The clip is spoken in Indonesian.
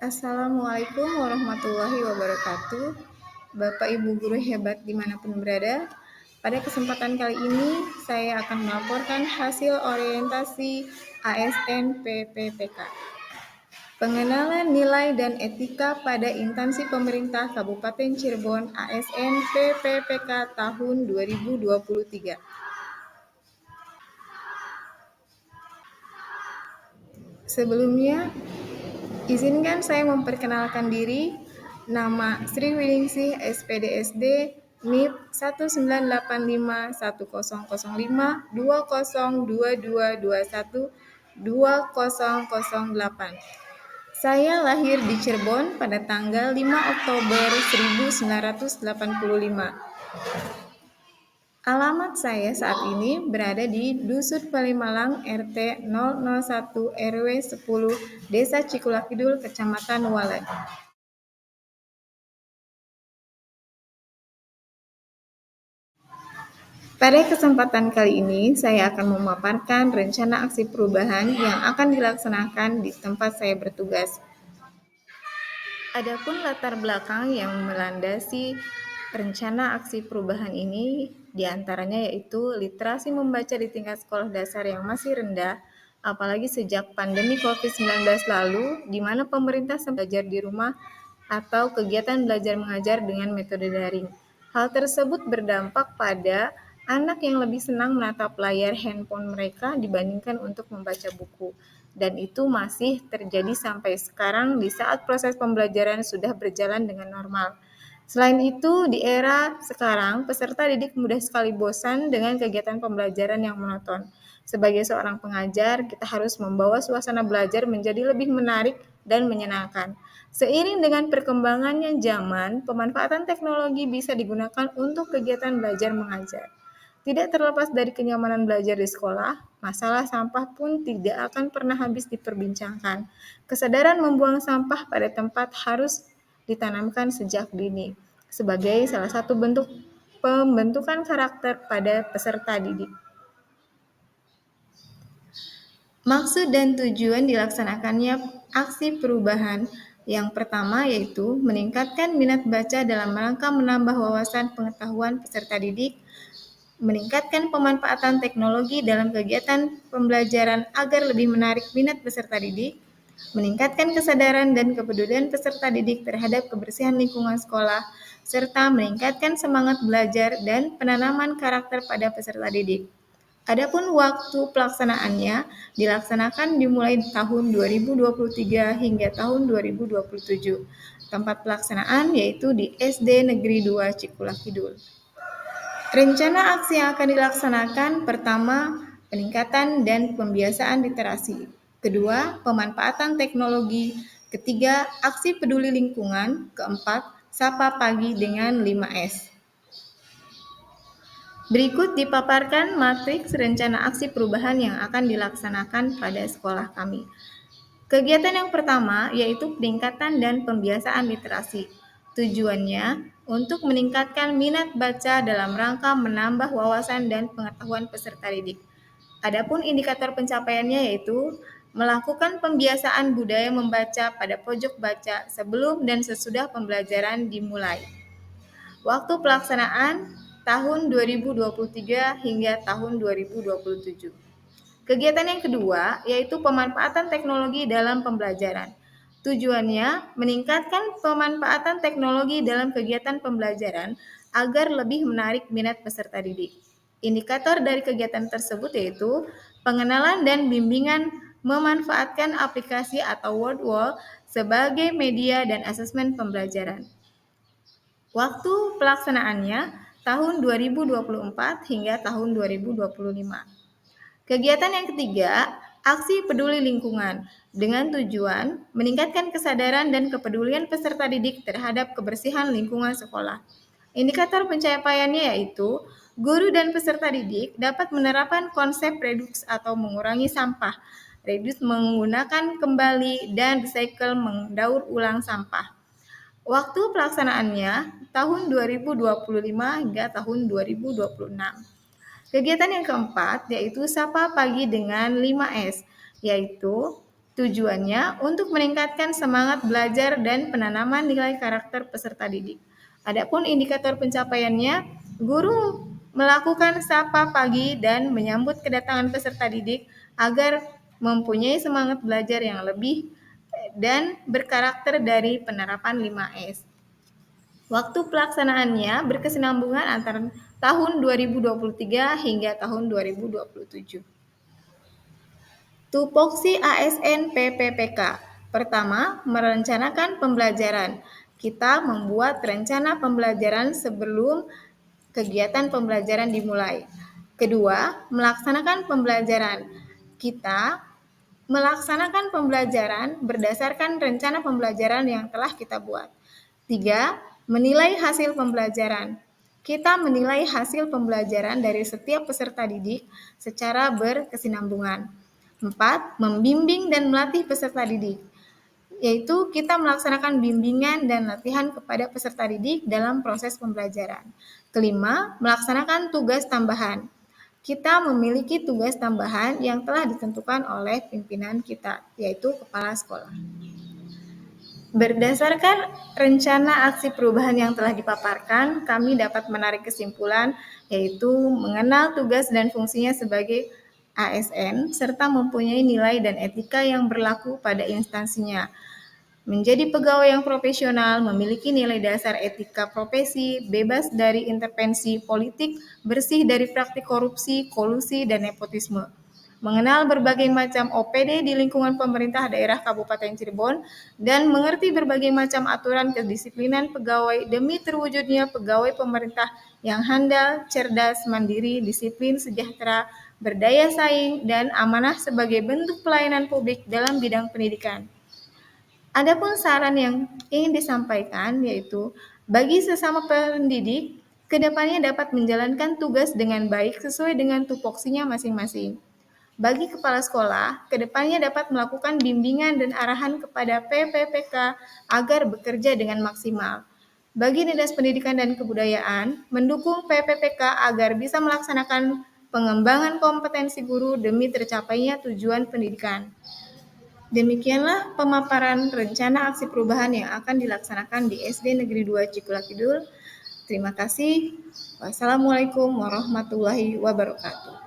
Assalamualaikum warahmatullahi wabarakatuh. Bapak Ibu guru hebat dimanapun berada. Pada kesempatan kali ini, saya akan melaporkan hasil orientasi ASN PPPK. Pengenalan nilai dan etika pada instansi pemerintah Kabupaten Cirebon ASN PPPK tahun 2023. Sebelumnya, izinkan saya memperkenalkan diri. Nama Sri Winingsih, SPDSD, NIP 19851002022212008. Saya lahir di Cirebon pada tanggal 5 Oktober 1985. Alamat saya saat ini berada di Dusun Palimalang, RT 001 RW 10, Desa Cikulakidul, Kecamatan Walet. Pada kesempatan kali ini, saya akan memaparkan rencana aksi perubahan yang akan dilaksanakan di tempat saya bertugas. Adapun latar belakang yang melandasi rencana aksi perubahan ini diantaranya yaitu literasi membaca di tingkat sekolah dasar yang masih rendah, apalagi sejak pandemi COVID-19 lalu, di mana pemerintah sempat belajar di rumah atau kegiatan belajar mengajar dengan metode daring. Hal tersebut berdampak pada anak yang lebih senang menatap layar handphone mereka dibandingkan untuk membaca buku. Dan itu masih terjadi sampai sekarang di saat proses pembelajaran sudah berjalan dengan normal. Selain itu, di era sekarang, peserta didik mudah sekali bosan dengan kegiatan pembelajaran yang monoton. Sebagai seorang pengajar, kita harus membawa suasana belajar menjadi lebih menarik dan menyenangkan. Seiring dengan perkembangannya zaman, pemanfaatan teknologi bisa digunakan untuk kegiatan belajar mengajar. Tidak terlepas dari kenyamanan belajar di sekolah, masalah sampah pun tidak akan pernah habis diperbincangkan. Kesadaran membuang sampah pada tempat harus ditanamkan sejak dini, sebagai salah satu bentuk pembentukan karakter pada peserta didik. Maksud dan tujuan dilaksanakannya aksi perubahan yang pertama yaitu meningkatkan minat baca dalam rangka menambah wawasan pengetahuan peserta didik, meningkatkan pemanfaatan teknologi dalam kegiatan pembelajaran agar lebih menarik minat peserta didik, meningkatkan kesadaran dan kepedulian peserta didik terhadap kebersihan lingkungan sekolah, serta meningkatkan semangat belajar dan penanaman karakter pada peserta didik. Adapun waktu pelaksanaannya dilaksanakan dimulai tahun 2023 hingga tahun 2027. Tempat pelaksanaan yaitu di SD Negeri 2 Cikulakidul. Rencana aksi yang akan dilaksanakan pertama, peningkatan dan pembiasaan literasi. Kedua, pemanfaatan teknologi. Ketiga, aksi peduli lingkungan. Keempat, sapa pagi dengan 5S. Berikut dipaparkan matriks rencana aksi perubahan yang akan dilaksanakan pada sekolah kami. Kegiatan yang pertama yaitu peningkatan dan pembiasaan literasi. Tujuannya untuk meningkatkan minat baca dalam rangka menambah wawasan dan pengetahuan peserta didik. Adapun indikator pencapaiannya yaitu melakukan pembiasaan budaya membaca pada pojok baca sebelum dan sesudah pembelajaran dimulai. Waktu pelaksanaan tahun 2023 hingga tahun 2027. Kegiatan yang kedua yaitu pemanfaatan teknologi dalam pembelajaran. Tujuannya meningkatkan pemanfaatan teknologi dalam kegiatan pembelajaran agar lebih menarik minat peserta didik. Indikator dari kegiatan tersebut yaitu pengenalan dan bimbingan memanfaatkan aplikasi atau word wall sebagai media dan asesmen pembelajaran. Waktu pelaksanaannya tahun 2024 hingga tahun 2025. Kegiatan yang ketiga, aksi peduli lingkungan dengan tujuan meningkatkan kesadaran dan kepedulian peserta didik terhadap kebersihan lingkungan sekolah. Indikator pencapaiannya yaitu guru dan peserta didik dapat menerapkan konsep reduks atau mengurangi sampah, reduce menggunakan kembali, dan recycle mendaur ulang sampah. Waktu pelaksanaannya tahun 2025 hingga tahun 2026. Kegiatan yang keempat yaitu sapa pagi dengan 5S, yaitu Tujuannya untuk meningkatkan semangat belajar dan penanaman nilai karakter peserta didik. Adapun indikator pencapaiannya, guru melakukan sapa pagi dan menyambut kedatangan peserta didik agar mempunyai semangat belajar yang lebih dan berkarakter dari penerapan 5S. Waktu pelaksanaannya berkesinambungan antara tahun 2023 hingga tahun 2027. Tupoksi ASN PPPK. Pertama, merencanakan pembelajaran. Kita membuat rencana pembelajaran sebelum kegiatan pembelajaran dimulai. Kedua, melaksanakan pembelajaran. Kita melaksanakan pembelajaran berdasarkan rencana pembelajaran yang telah kita buat. 3. Menilai hasil pembelajaran. Kita menilai hasil pembelajaran dari setiap peserta didik secara berkesinambungan. 4. Membimbing dan melatih peserta didik, yaitu kita melaksanakan bimbingan dan latihan kepada peserta didik dalam proses pembelajaran. Kelima, melaksanakan tugas tambahan. Kita memiliki tugas tambahan yang telah ditentukan oleh pimpinan kita, yaitu kepala sekolah. Berdasarkan rencana aksi perubahan yang telah dipaparkan, kami dapat menarik kesimpulan, yaitu mengenal tugas dan fungsinya sebagai ASN, serta mempunyai nilai dan etika yang berlaku pada instansinya. Menjadi pegawai yang profesional, memiliki nilai dasar etika profesi, bebas dari intervensi politik, bersih dari praktik korupsi, kolusi, dan nepotisme. Mengenal berbagai macam OPD di lingkungan pemerintah daerah Kabupaten Cirebon, dan mengerti berbagai macam aturan kedisiplinan pegawai demi terwujudnya pegawai pemerintah yang handal, cerdas, mandiri, disiplin, sejahtera, berdaya saing, dan amanah sebagai bentuk pelayanan publik dalam bidang pendidikan. Adapun saran yang ingin disampaikan yaitu bagi sesama pendidik, kedepannya dapat menjalankan tugas dengan baik sesuai dengan tupoksinya masing-masing. Bagi kepala sekolah, kedepannya dapat melakukan bimbingan dan arahan kepada PPPK agar bekerja dengan maksimal. Bagi Dinas Pendidikan dan Kebudayaan, mendukung PPPK agar bisa melaksanakan pengembangan kompetensi guru demi tercapainya tujuan pendidikan. Demikianlah pemaparan rencana aksi perubahan yang akan dilaksanakan di SD Negeri 2 Cikulak Kidul. Terima kasih. Wassalamualaikum warahmatullahi wabarakatuh.